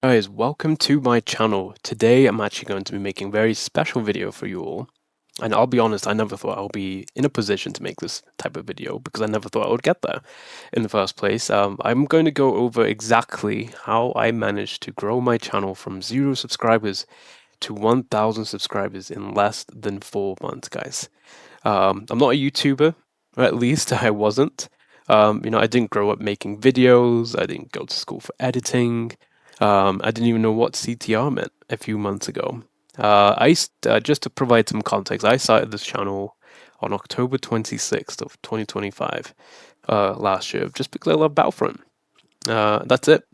Guys, welcome to my channel. Today I'm actually going to be making a very special video for you all. And I'll be honest, I never thought I'll be in a position to make this type of video because I never thought I would get there in the first place. I'm going to go over exactly how I managed to grow my channel from 0 subscribers to 1,000 subscribers in less than 4 months, guys. I'm not a YouTuber, or at least I wasn't. I didn't grow up making videos. I didn't go to school for editing. I didn't even know what CTR meant a few months ago. Just to provide some context, I started this channel on October 26th of 2025 last year, just because I love Battlefront. That's it.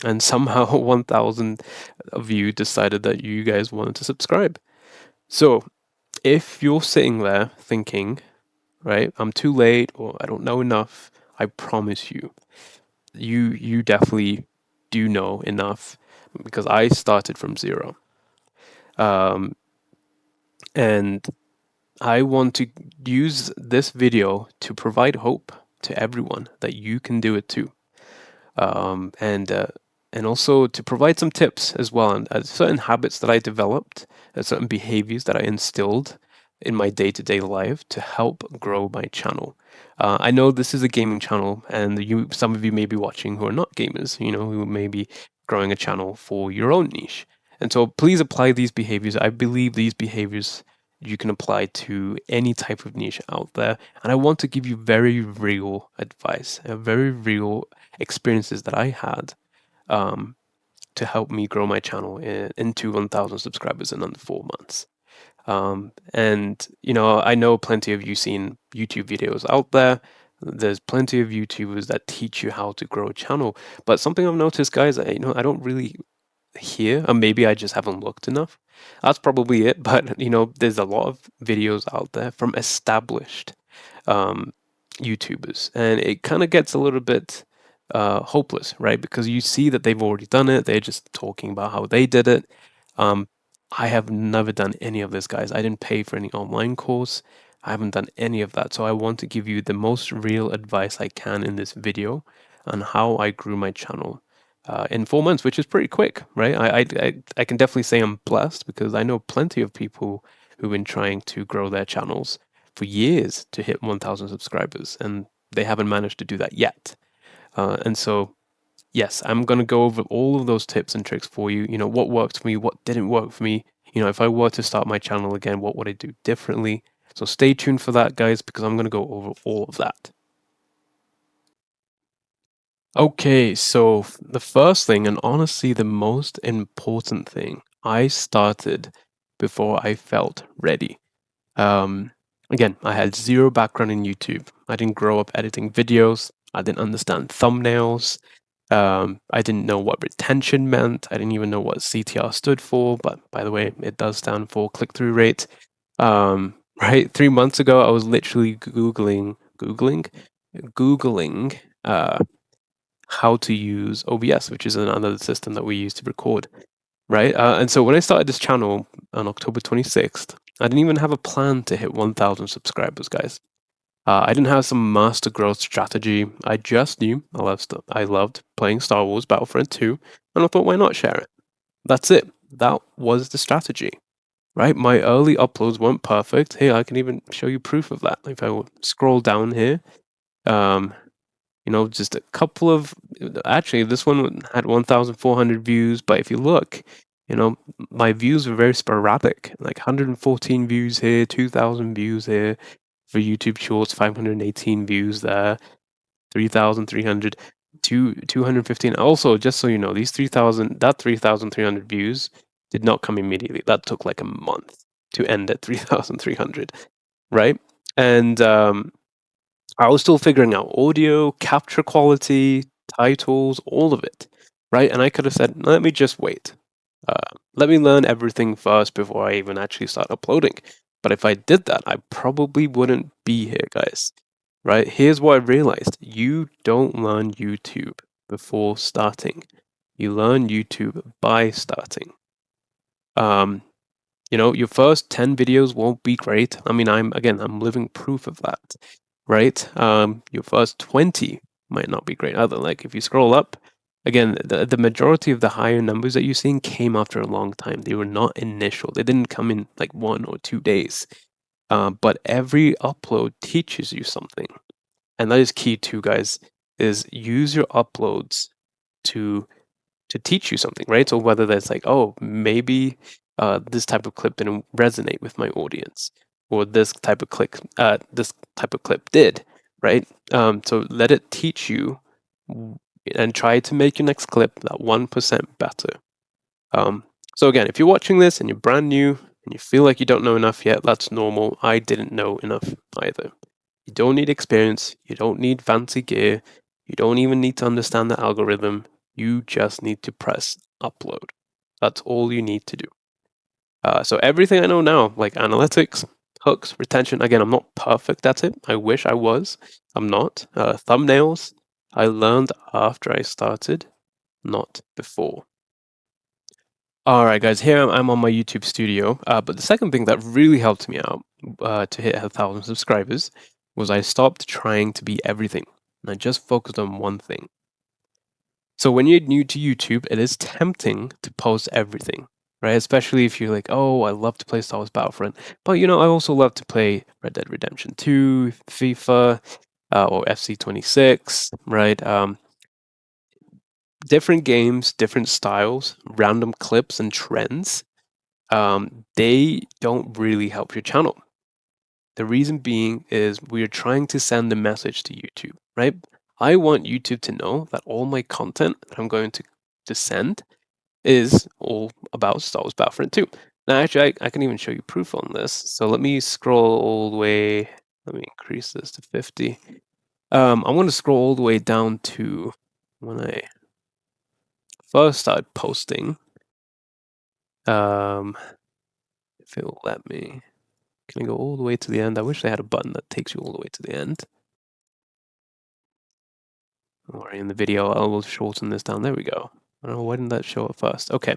And somehow 1,000 of you decided that you guys wanted to subscribe. So if you're sitting there thinking, right, I'm too late or I don't know enough, I promise you, you definitely do know enough because I started from 0. Um, and I want to use this video to provide hope to everyone that you can do it too. Um, and uh, and also to provide some tips as well on certain habits that I developed, certain behaviors that I instilled in my day-to-day life to help grow my channel. I know this is a gaming channel, and some of you may be watching who are not gamers, who may be growing a channel for your own niche. And so please apply these behaviors. I believe these behaviors you can apply to any type of niche out there. And I want to give you very real advice, very real experiences that I had um, to help me grow my channel into 1,000 subscribers in under 4 months. I know plenty of you seen YouTube videos out there. There's plenty of YouTubers that teach you how to grow a channel. But something I've noticed, guys, I don't really hear, or maybe I just haven't looked enough. That's probably it. But there's a lot of videos out there from established um, YouTubers, and it kind of gets a little bit hopeless, right? Because you see that they've already done it. They're just talking about how they did it. Um, I have never done any of this, guys. I didn't pay for any online course. I haven't done any of that. So I want to give you the most real advice I can in this video on how I grew my channel in 4 months, which is pretty quick, right? I can definitely say I'm blessed because I know plenty of people who've been trying to grow their channels for years to hit 1,000 subscribers, and they haven't managed to do that yet. And so, yes, I'm going to go over all of those tips and tricks for you. What worked for me, what didn't work for me. If I were to start my channel again, what would I do differently? So stay tuned for that, guys, because I'm going to go over all of that. Okay, so the first thing, and honestly the most important thing, I started before I felt ready. Um, Again, I had zero background in YouTube. I didn't grow up editing videos. I didn't understand thumbnails. I didn't know what retention meant. I didn't even know what CTR stood for. But by the way, it does stand for click-through rate. Right, 3 months ago, I was literally googling how to use OBS, which is another system that we use to record. Right, and so when I started this channel on October 26th, I didn't even have a plan to hit 1,000 subscribers, guys. I didn't have some master growth strategy. I just knew I loved playing Star Wars Battlefront 2, and I thought, why not share it? That's it. That was the strategy, right? My early uploads weren't perfect. Hey, I can even show you proof of that. If I scroll down here, um, just a couple of. Actually, this one had 1,400 views, but if you look, my views were very sporadic. Like 114 views here, 2,000 views here. For YouTube Shorts, 518 views there, 3,300, 215. Also, just so you know, that 3,300 views did not come immediately. That took like a month to end at 3,300, right? And I was still figuring out audio, capture quality, titles, all of it, right? And I could have said, let me just wait. Let me learn everything first before I even actually start uploading. But if I did that, I probably wouldn't be here, guys. Right? Here's what I realized. You don't learn YouTube before starting. You learn YouTube by starting. Um, your first 10 videos won't be great. I mean, I'm living proof of that, right? Your first 20 might not be great either. Like if you scroll up, Again, the majority of the higher numbers that you're seeing came after a long time. They were not initial. They didn't come in like 1 or 2 days. But every upload teaches you something. And that is key too, guys, is use your uploads to teach you something, right? So whether that's like, oh, maybe this type of clip didn't resonate with my audience, or this type of clip did, right? So let it teach you, and try to make your next clip that 1% better. So again, if you're watching this and you're brand new and you feel like you don't know enough yet, that's normal. I didn't know enough either. You don't need experience. You don't need fancy gear. You don't even need to understand the algorithm. You just need to press upload. That's all you need to do. So everything I know now, like analytics, hooks, retention, again, I'm not perfect at it. I wish I was. I'm not. Thumbnails, I learned after I started, not before. All right, guys, here I'm on my YouTube studio. But the second thing that really helped me out to hit 1,000 subscribers was I stopped trying to be everything. And I just focused on one thing. So when you're new to YouTube, it is tempting to post everything, right? Especially if you're like, oh, I love to play Star Wars Battlefront. But, I also love to play Red Dead Redemption 2, FIFA, or FC 26, right? Different games, different styles, random clips and trends, they don't really help your channel. The reason being is we're trying to send a message to YouTube, right? I want YouTube to know that all my content that I'm going to send is all about Star Wars Battlefront 2. Now, actually, I can even show you proof on this. So let me scroll all the way. Let me increase this to 50. I'm going to scroll all the way down to when I first started posting. If it will let me. Can I go all the way to the end? I wish they had a button that takes you all the way to the end. Don't worry, in the video, I will shorten this down. There we go. I don't know, why didn't that show up first? Okay.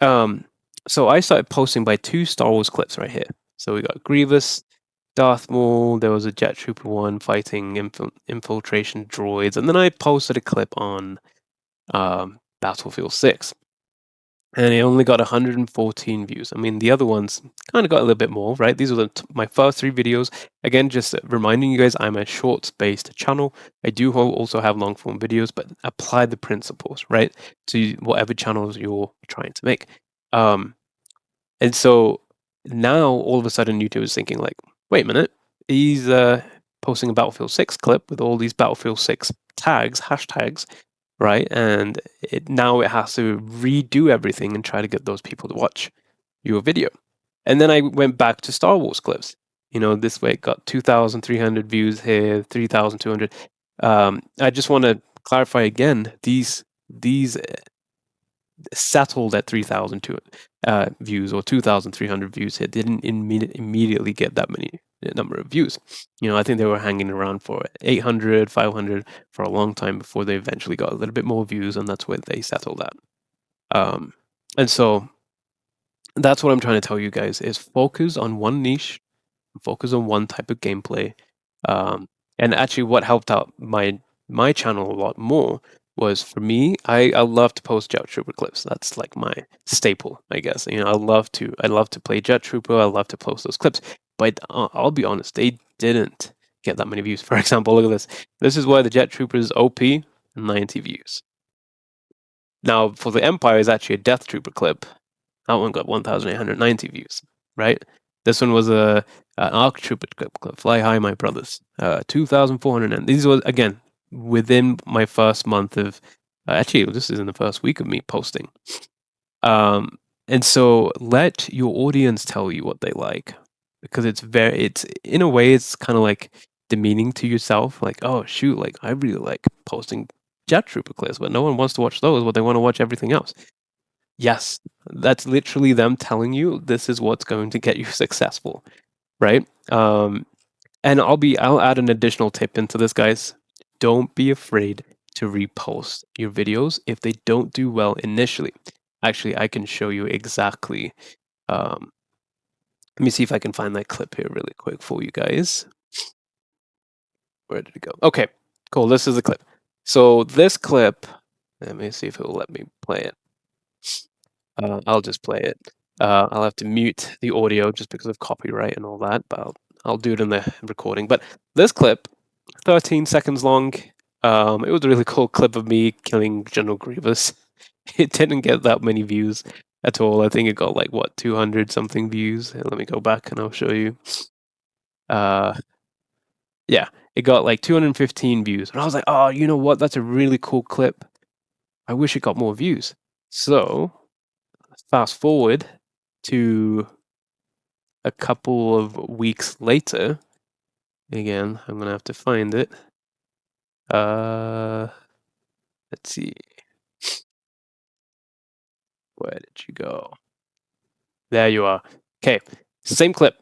So I started posting by 2 Star Wars clips right here. So we got Grievous, Darth Maul, there was a Jet Trooper one fighting infiltration droids, and then I posted a clip on Battlefield 6. And it only got 114 views. I mean, the other ones kind of got a little bit more, right? These are my first 3 videos. Again, just reminding you guys, I'm a shorts-based channel. I do also have long-form videos, but apply the principles, right, to whatever channels you're trying to make. And so now, all of a sudden, YouTube is thinking like, wait a minute, he's posting a Battlefield 6 clip with all these Battlefield 6 hashtags, right? And now it has to redo everything and try to get those people to watch your video. And then I went back to Star Wars clips. This way it got 2,300 views here, 3,200. I just want to clarify again, these settled at 3,000 views or 2,300 views here. Didn't immediately get that many number of views. I think they were hanging around for 800, 500 for a long time before they eventually got a little bit more views, and that's where they settled at. And so that's what I'm trying to tell you guys is focus on one niche, focus on one type of gameplay. And actually what helped out my channel a lot more was, for me, I love to post Jet Trooper clips. That's like my staple, I guess. I love to play Jet Trooper. I love to post those clips. But I'll be honest, they didn't get that many views. For example, look at this. This is where the Jet Trooper is OP, 90 views. Now, for the Empire is actually a Death Trooper clip. That one got 1,890 views, right? This one was an Arc Trooper clip, Fly High, My Brothers, 2,400. And these were, again, within my first month of, actually, this is in the first week of me posting. And so let your audience tell you what they like, because it's in a way, it's kind of like demeaning to yourself. Like, oh, shoot, like, I really like posting Jet Trooper clips, but no one wants to watch those, but they want to watch everything else. Yes, that's literally them telling you this is what's going to get you successful, right? And I'll add an additional tip into this, guys. Don't be afraid to repost your videos if they don't do well initially. Actually, I can show you exactly. Let me see if I can find that clip here really quick for you guys. Where did it go? Okay, cool. This is the clip. So this clip Let me see if it will let me play it. I'll just play it. I'll have to mute the audio just because of copyright and all that, but I'll do it in the recording. But this clip, 13 seconds long. It was a really cool clip of me killing General Grievous. It didn't get that many views at all. I think it got like what 200 something views. Let me go back and I'll show you. Yeah, it got like 215 views, and I was like, oh, you know what? That's a really cool clip. I wish it got more views. So fast forward to a couple of weeks later. Again, I'm gonna have to find it. Let's see. Where did you go? There you are. Okay, same clip.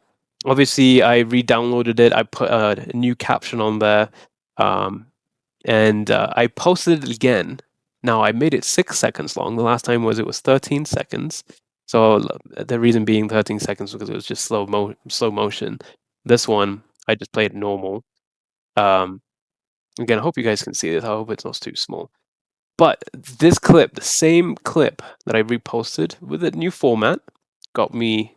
Obviously, I re-downloaded it. I put a new caption on there, and I posted it again. Now I made it 6 seconds long. The last time it was 13 seconds. So the reason being 13 seconds because it was just slow motion. This one I just played normal. Again, I hope you guys can see this. I hope it's not too small. But this clip, the same clip that I reposted with a new format, got me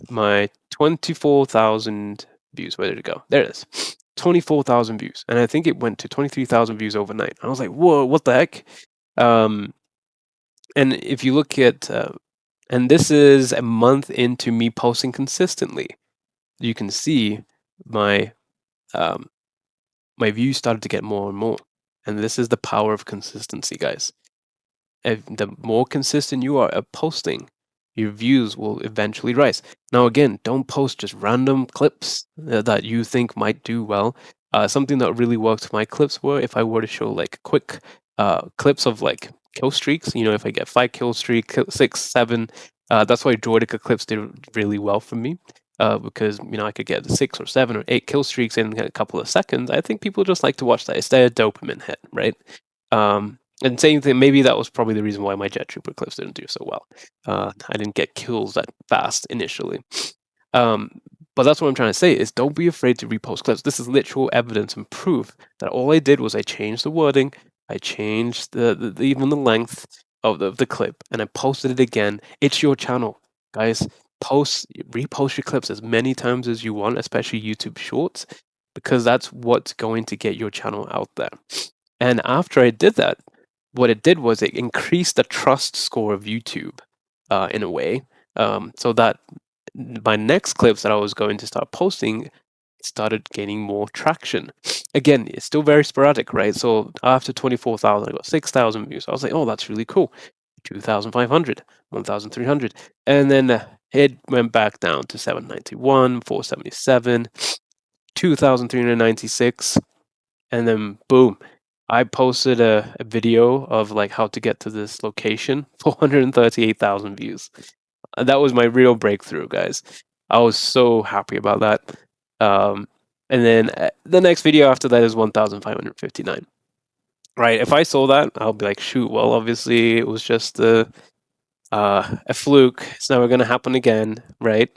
my 24,000 views. Where did it go? There it is. 24,000 views. And I think it went to 23,000 views overnight. I was like, whoa, what the heck? And if you look at, and this is a month into me posting consistently, you can see my my views started to get more and more. And this is the power of consistency, guys. If the more consistent you are at posting, your views will eventually rise. Now, again, don't post just random clips that you think might do well. Something that really worked for my clips were if I were to show like quick clips of like kill streaks. You know, if I get 5 kill streak, 6, 7. That's why Droidica clips did really well for me. Because you know I could get 6 or 7 or 8 kill streaks in a couple of seconds. I think people just like to watch that. It's their dopamine hit, right? And same thing, maybe that was probably the reason why my Jet Trooper clips didn't do so well. I didn't get kills that fast initially. But that's what I'm trying to say is don't be afraid to repost clips. This is literal evidence and proof that all I did was I changed the wording, I changed even the length of the clip, and I posted it again. It's your channel, guys. Repost your clips as many times as you want, especially YouTube Shorts, because that's what's going to get your channel out there. And after I did that, what it did was it increased the trust score of YouTube in a way, so that my next clips that I was going to start posting started gaining more traction. Again, it's still very sporadic, right? So after 24,000, I got 6,000 views. I was like, oh, that's really cool. 2,500, 1,300. And then it went back down to 791, 477, 2,396. And then boom, I posted a video of like how to get to this location, 438,000 views. That was my real breakthrough, guys. I was so happy about that. And then the next video after that is 1,559. Right? If I saw that, I'll be like, shoot. Well, obviously it was just a fluke. It's never going to happen again, right?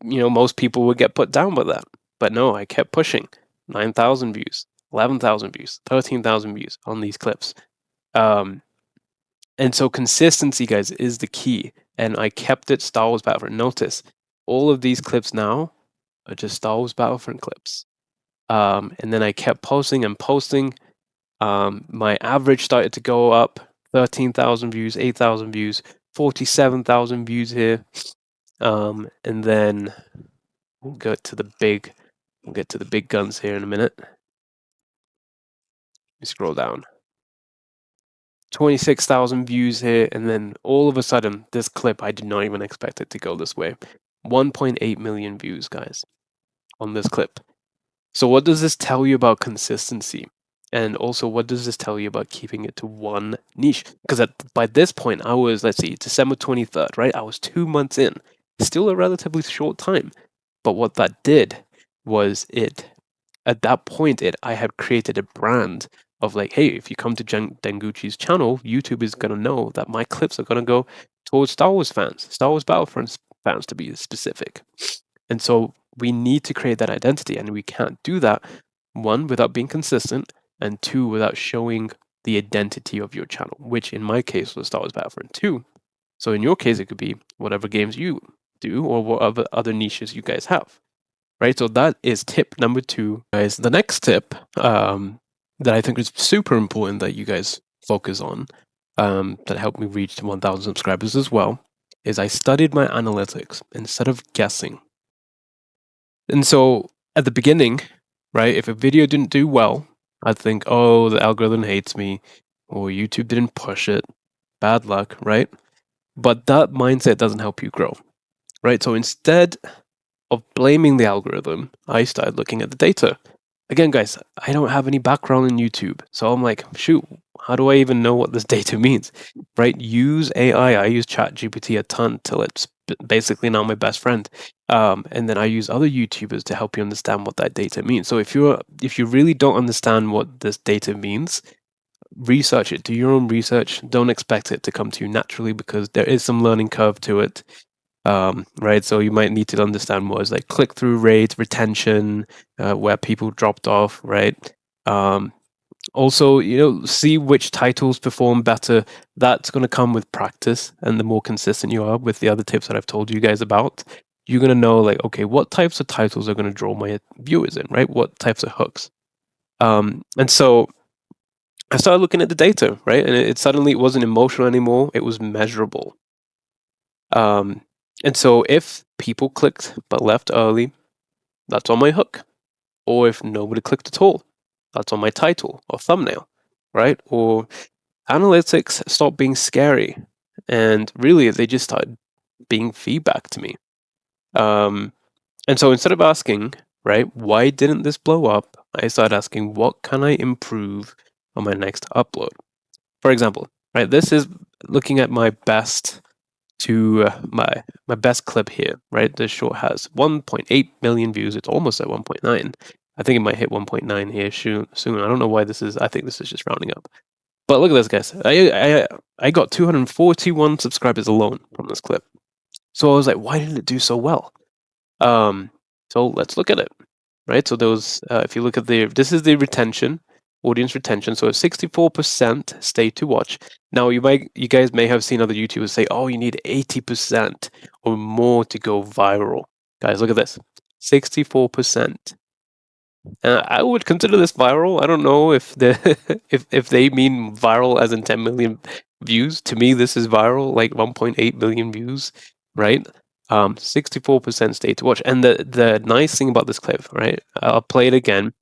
You know, most people would get put down by that. But no, I kept pushing. 9,000 views, 11,000 views, 13,000 views on these clips. And so consistency, guys, is the key. And I kept it Star Wars Battlefront. Notice, all of these clips now are just Star Wars Battlefront clips. And then I kept posting and posting. My average started to go up, 13,000 views, 8,000 views, 47,000 views here. And then we'll get to the big guns here in a minute. You scroll down. 26,000 views here, and then all of a sudden, this clip, I did not even expect it to go this way. 1.8 million views, guys, on this clip. So what does this tell you about consistency? And also, what does this tell you about keeping it to one niche? Because by this point, I was, let's see, December 23rd, right? I was 2 months in. Still a relatively short time. But what that did was at that point, I had created a brand of like, hey, if you come to Denguchi's channel, YouTube is going to know that my clips are going to go towards Star Wars fans, Star Wars Battlefront fans to be specific. And so we need to create that identity, and we can't do that, one, without being consistent, and two, without showing the identity of your channel, which in my case was Star Wars Battlefront 2. So in your case, it could be whatever games you do or whatever other niches you guys have, right? So that is tip number 2, guys. The next tip that I think is super important that you guys focus on, that helped me reach 1,000 subscribers as well, is I studied my analytics instead of guessing. And so at the beginning, right, if a video didn't do well, I'd think, oh, the algorithm hates me, or YouTube didn't push it, bad luck, right? But that mindset doesn't help you grow, right? So instead of blaming the algorithm, I started looking at the data. Again, guys, I don't have any background in YouTube, so I'm like, shoot, how do I even know what this data means, right? Use AI. I use ChatGPT a ton till it's basically now my best friend, and then I use other YouTubers to help you understand what that data means. So if you really don't understand what this data means, research it. Do your own research. Don't expect it to come to you naturally because there is some learning curve to it. Right, so you might need to understand what is like click-through rate, retention, where people dropped off, right? Also, see which titles perform better. That's going to come with practice, and the more consistent you are with the other tips that I've told you guys about, you're going to know, like, okay, what types of titles are going to draw my viewers in, right? What types of hooks? And so I started looking at the data, right? And it suddenly wasn't emotional anymore. It was measurable. And so if people clicked but left early, that's on my hook. Or if nobody clicked at all, that's on my title or thumbnail, right? Or analytics stopped being scary. And really, they just started being feedback to me. And so instead of asking, right, why didn't this blow up? I started asking, what can I improve on my next upload? For example, right, this is looking at my best to my best clip here, right? This short has 1.8 million views. It's almost at 1.9. I think it might hit 1.9 here soon. I don't know why this is. I think this is just rounding up. But look at this, guys. I got 241 subscribers alone from this clip. So I was like, why did it do so well? So let's look at it, right? So there was, if you look at this is the retention, audience retention. So 64% stay to watch. Now you guys may have seen other YouTubers say, oh, you need 80% or more to go viral. Guys, look at this, 64%. I would consider this viral. I don't know if if they mean viral as in 10 million views. To me, this is viral, like 1.8 million views, right? 64% stay to watch. And the nice thing about this clip, right? I'll play it again.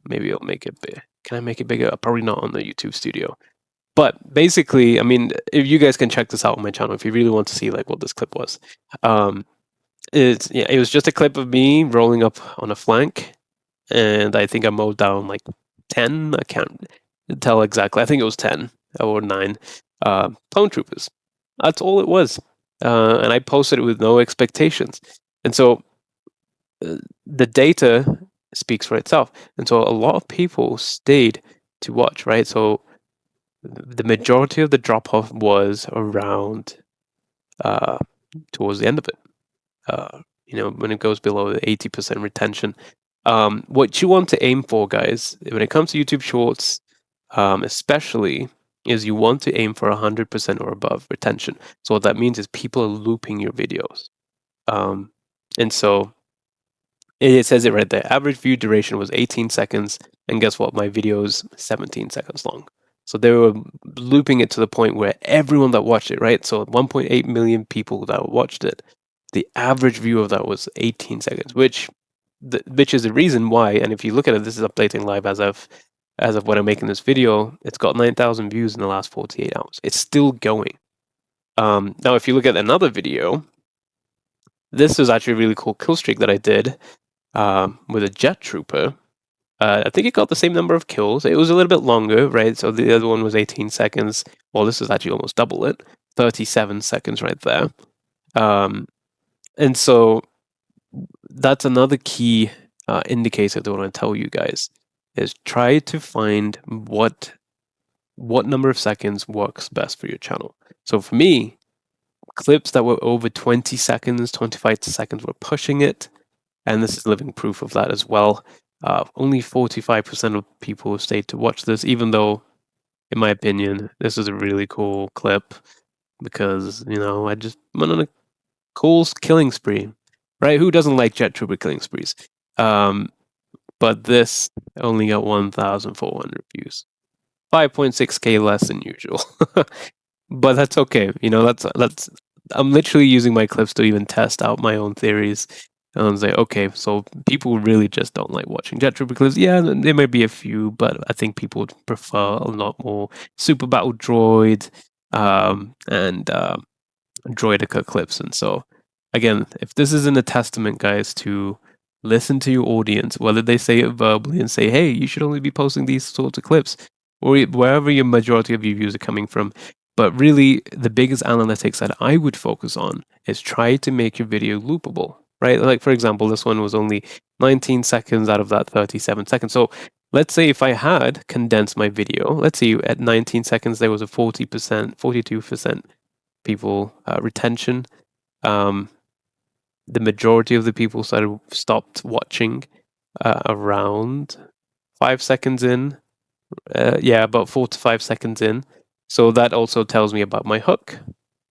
Maybe I'll make it big. Can I make it bigger? Probably not on the YouTube studio. But basically, I mean, if you guys can check this out on my channel if you really want to see like what this clip was. It was just a clip of me rolling up on a flank, and I think I mowed down like 10. I can't tell exactly. I think it was 10 or 9 clone troopers. That's all it was, and I posted it with no expectations. And so the data speaks for itself. And so a lot of people stayed to watch, right? So the majority of the drop off was around towards the end of it. When it goes below the 80% retention. What you want to aim for, guys, when it comes to YouTube Shorts, especially, is you want to aim for 100% or above retention. So what that means is people are looping your videos. And so it says it right there. Average view duration was 18 seconds. And guess what? My video is 17 seconds long. So they were looping it to the point where everyone that watched it, right? So 1.8 million people that watched it, the average view of that was 18 seconds, which is the reason why. And if you look at it, this is updating live as of when I'm making this video. It's got 9,000 views in the last 48 hours. It's still going. Now, if you look at another video, this is actually a really cool kill streak that I did with a jet trooper. I think it got the same number of kills. It was a little bit longer, right? So the other one was 18 seconds. Well, this is actually almost double it. 37 seconds right there. And so that's another key indicator that I want to tell you guys is try to find what number of seconds works best for your channel. So for me, clips that were over 20 seconds, 25 seconds were pushing it. And this is living proof of that as well. Only 45% of people stayed to watch this, even though in my opinion, this is a really cool clip because, I just went on a cool killing spree, right? Who doesn't like Jet Trooper killing sprees? Um, but this only got 1,400 views, 5.6K less than usual. But that's okay. That's I'm literally using my clips to even test out my own theories. And say, okay, so people really just don't like watching Jet Trooper clips. Yeah, there may be a few, but I think people would prefer a lot more Super Battle Droid, and Droidica clips. And so, again, if this isn't a testament, guys, to listen to your audience, whether they say it verbally and say, hey, you should only be posting these sorts of clips, or wherever your majority of your views are coming from. But really, the biggest analytics that I would focus on is try to make your video loopable, right? Like, for example, this one was only 19 seconds out of that 37 seconds. So let's say if I had condensed my video, let's see, at 19 seconds, there was a 40%, 42% people retention. Um, the majority of the people stopped watching around 5 seconds in. Yeah, about 4 to 5 seconds in. So that also tells me about my hook.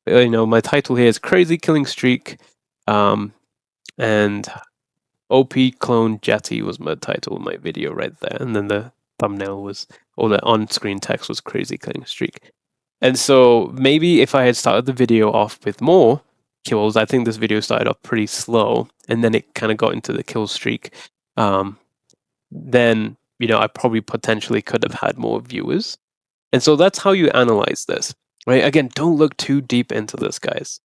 My title here is Crazy Killing Streak, and OP Clone Jetty was my title of my video right there, and then the thumbnail was, or the on-screen text was Crazy Killing Streak. And so maybe if I had started the video off with more kills, I think this video started off pretty slow, and then it kind of got into the kill streak. Then I probably potentially could have had more viewers. And so that's how you analyze this, right? Again, don't look too deep into this, guys.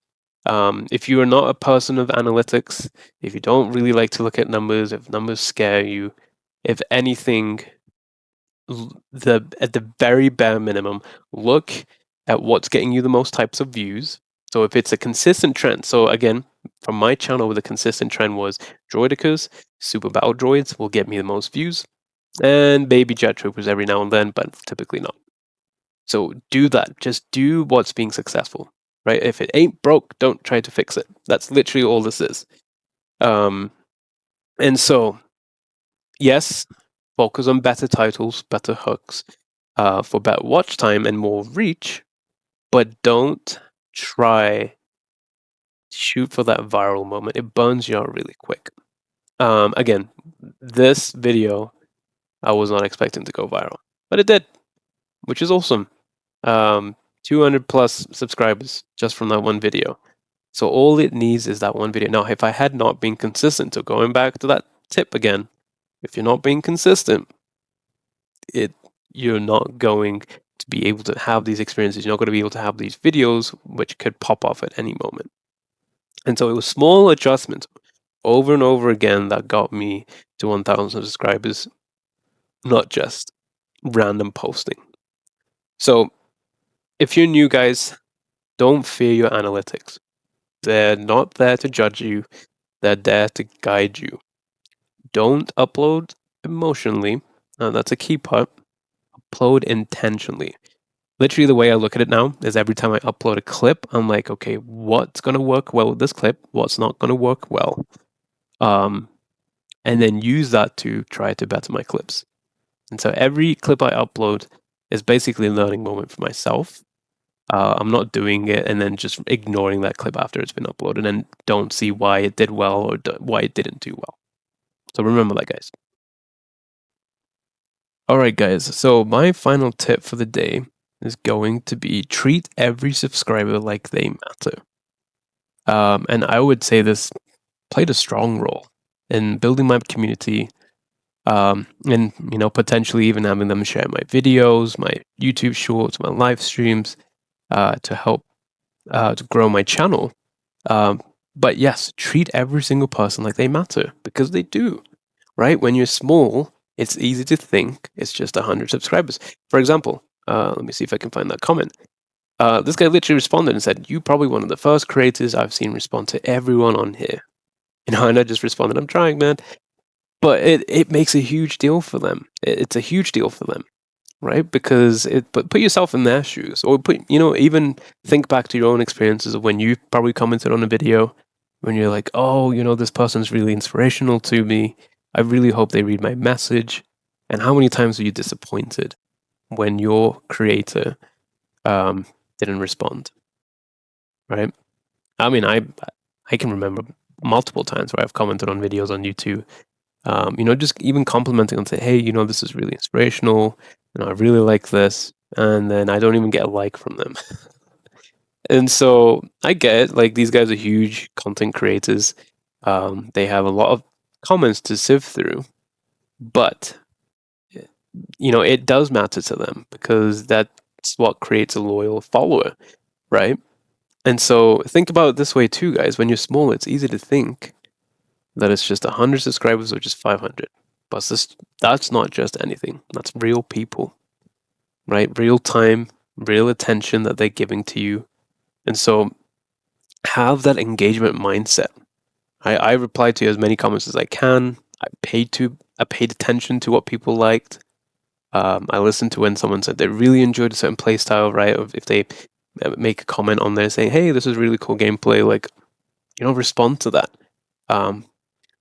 If you are not a person of analytics, if you don't really like to look at numbers, if numbers scare you, if anything, at the very bare minimum, look at what's getting you the most types of views. So if it's a consistent trend, so again, from my channel, the consistent trend was Droidicas, Super Battle Droids will get me the most views, and baby Jet Troopers every now and then, but typically not. So do that. Just do what's being successful, right? If it ain't broke, don't try to fix it. That's literally all this is. And so, yes, focus on better titles, better hooks, for better watch time and more reach, but don't try to shoot for that viral moment. It burns you out really quick. Again, this video, I was not expecting to go viral, but it did, which is awesome. 200 plus subscribers just from that one video. So all it needs is that one video. Now, if I had not been consistent, so going back to that tip again, if you're not being consistent, you're not going to be able to have these experiences. You're not going to be able to have these videos, which could pop off at any moment. And so it was small adjustments over and over again that got me to 1,000 subscribers, not just random posting. So if you're new, guys, don't fear your analytics. They're not there to judge you. They're there to guide you. Don't upload emotionally. That's a key part. Upload intentionally. Literally, the way I look at it now is every time I upload a clip, I'm like, okay, what's going to work well with this clip? What's not going to work well? And then use that to try to better my clips. And so every clip I upload is basically a learning moment for myself. I'm not doing it and then just ignoring that clip after it's been uploaded and don't see why it did well or why it didn't do well. So remember that, guys. All right, guys. So my final tip for the day is going to be treat every subscriber like they matter. And I would say this played a strong role in building my community, and potentially even having them share my videos, my YouTube shorts, my live streams, to help to grow my channel. But yes, treat every single person like they matter, because they do, right? When you're small, it's easy to think it's just 100 subscribers. For example, let me see if I can find that comment. This guy literally responded and said, "You probably one of the first creators I've seen respond to everyone on here." And I just responded, "I'm trying, man." But it makes a huge deal for them. It's a huge deal for them, right? Because but put yourself in their shoes, or even think back to your own experiences of when you probably commented on a video, when you're like, "Oh, this person's really inspirational to me. I really hope they read my message." And how many times are you disappointed, when your creator didn't respond, right? I mean, I can remember multiple times where I've commented on videos on YouTube, just even complimenting and say, hey, this is really inspirational, I really like this, and then I don't even get a like from them. And so I get it, like these guys are huge content creators. They have a lot of comments to sift through, but it does matter to them because that's what creates a loyal follower, right? And so think about it this way too, guys. When you're small, it's easy to think that it's just 100 subscribers or just 500. But that's not just anything. That's real people, right? Real time, real attention that they're giving to you. And so have that engagement mindset. I reply to as many comments as I can. I paid attention to what people liked. I listened to when someone said they really enjoyed a certain play style, right? Or if they make a comment on there saying, "Hey, this is really cool gameplay," like respond to that.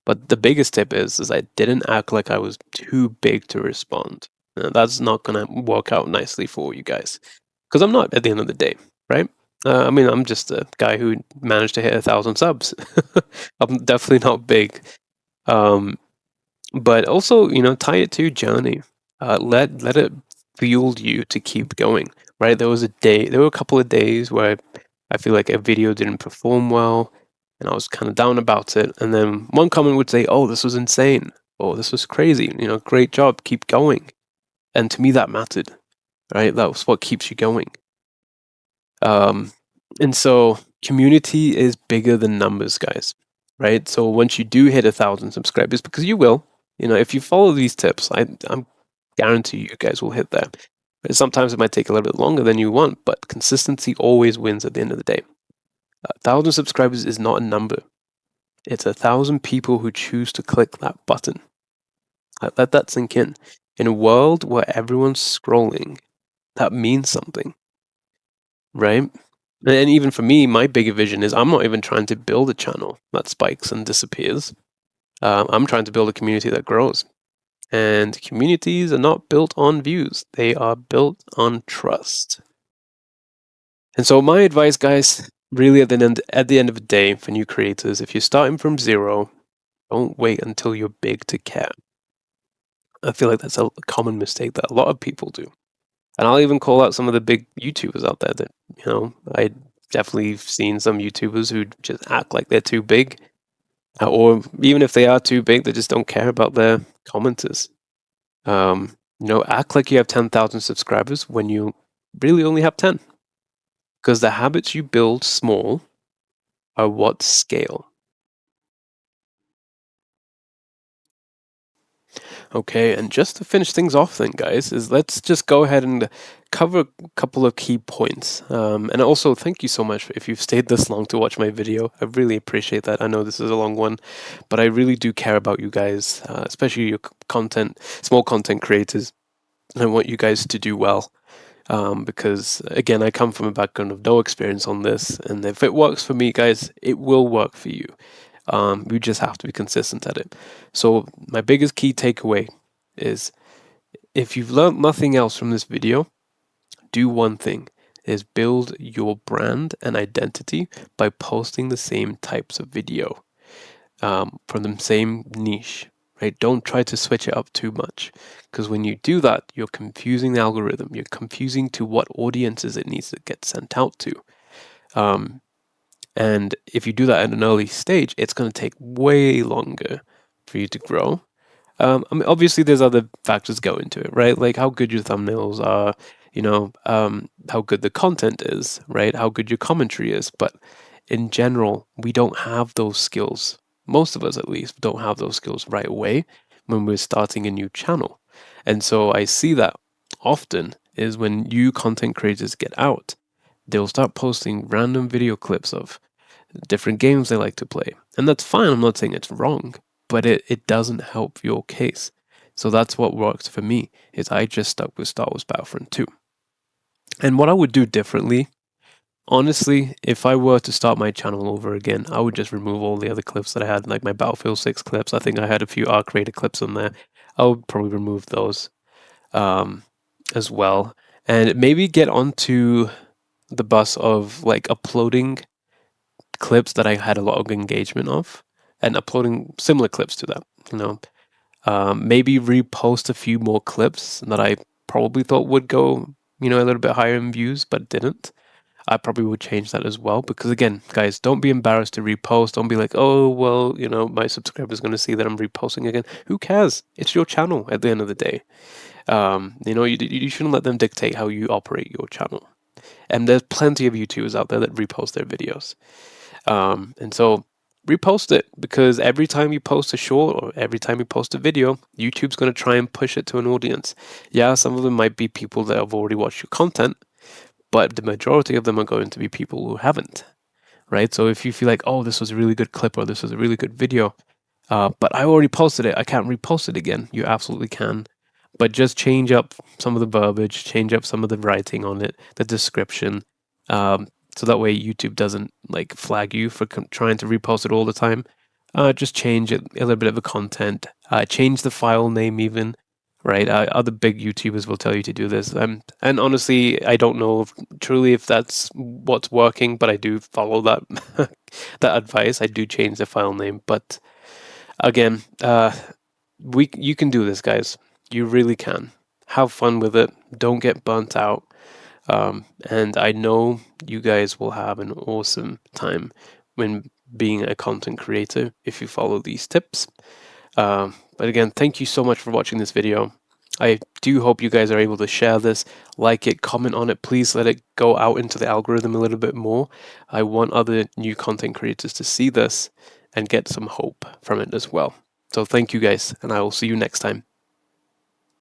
But the biggest tip is I didn't act like I was too big to respond. That's not gonna work out nicely for you guys because I'm not at the end of the day, right? I mean, I'm just a guy who managed to hit 1,000 subs. I'm definitely not big. But also, tie it to your journey. Let it fuel you to keep going. Right? There were a couple of days where I feel like a video didn't perform well, and I was kind of down about it. And then one comment would say, "Oh, this was insane. Oh, this was crazy. Great job. Keep going." And to me, that mattered. Right? That was what keeps you going. And so community is bigger than numbers, guys. Right? So once you do hit 1,000 subscribers, because you will, if you follow these tips, I'm guarantee you guys will hit there. But sometimes it might take a little bit longer than you want, but consistency always wins at the end of the day. 1,000 subscribers is not a number. It's 1,000 people who choose to click that button. Let that sink in. In a world where everyone's scrolling, that means something, right? And even for me, my bigger vision is I'm not even trying to build a channel that spikes and disappears. I'm trying to build a community that grows. And communities are not built on views, they are built on trust. And so my advice, guys, really at the end of the day for new creators, if you're starting from zero, don't wait until you're big to care. I feel like that's a common mistake that a lot of people do. And I'll even call out some of the big YouTubers out there that, I definitely seen some YouTubers who just act like they're too big. Or even if they are too big, they just don't care about their commenters. Act like you have 10,000 subscribers when you really only have 10. Because the habits you build small are what scale. Okay, and just to finish things off then, guys, let's just go ahead and cover a couple of key points. And also, thank you so much if you've stayed this long to watch my video. I really appreciate that. I know this is a long one, but I really do care about you guys, especially your small content creators. I want you guys to do well. Because again, I come from a background of no experience on this, and if it works for me, guys, it will work for you. We just have to be consistent at it. So my biggest key takeaway is if you've learned nothing else from this video, do one thing, is build your brand and identity by posting the same types of video from the same niche, right? Don't try to switch it up too much, because when you do that, you're confusing the algorithm. You're confusing to what audiences it needs to get sent out to. And if you do that at an early stage, it's going to take way longer for you to grow. I mean, obviously, there's other factors go into it, right? Like how good your thumbnails are, how good the content is, right? How good your commentary is. But in general, we don't have those skills. Most of us, at least, don't have those skills right away when we're starting a new channel. And so I see that often is when new content creators get out, they'll start posting random video clips of different games they like to play. And that's fine. I'm not saying it's wrong, but it doesn't help your case. So that's what worked for me, is I just stuck with Star Wars Battlefront 2. And what I would do differently, honestly, if I were to start my channel over again, I would just remove all the other clips that I had, like my Battlefield 6 clips. I think I had a few Arc Raider clips on there. I would probably remove those. as well, and maybe get onto the bus of like uploading clips that I had a lot of engagement of and uploading similar clips to that, you know. Maybe repost a few more clips that I probably thought would go, you know, a little bit higher in views, but didn't. I probably would change that as well because, again, guys, don't be embarrassed to repost. Don't be like, oh, well, you know, my subscriber's going to see that I'm reposting again. Who cares? It's your channel at the end of the day. You know, you shouldn't let them dictate how you operate your channel. And there's plenty of YouTubers out there that repost their videos. And so repost it because every time you post a short or every time you post a video, YouTube's going to try and push it to an audience. Yeah, some of them might be people that have already watched your content, but the majority of them are going to be people who haven't, right? So if you feel like, oh, this was a really good clip or this was a really good video, but I already posted it, I can't repost it again. You absolutely can. But just change up some of the verbiage, change up some of the writing on it, the description, so that way YouTube doesn't like flag you for trying to repost it all the time. Just change it, a little bit of the content, change the file name even, right? Other big YouTubers will tell you to do this. And honestly, I don't know truly if that's what's working, but I do follow that that advice. I do change the file name, but again, you can do this, guys. You really can. Have fun with it. Don't get burnt out. And I know you guys will have an awesome time when being a content creator if you follow these tips. But again, thank you so much for watching this video. I do hope you guys are able to share this, like it, comment on it. Please let it go out into the algorithm a little bit more. I want other new content creators to see this and get some hope from it as well. So thank you guys, and I will see you next time.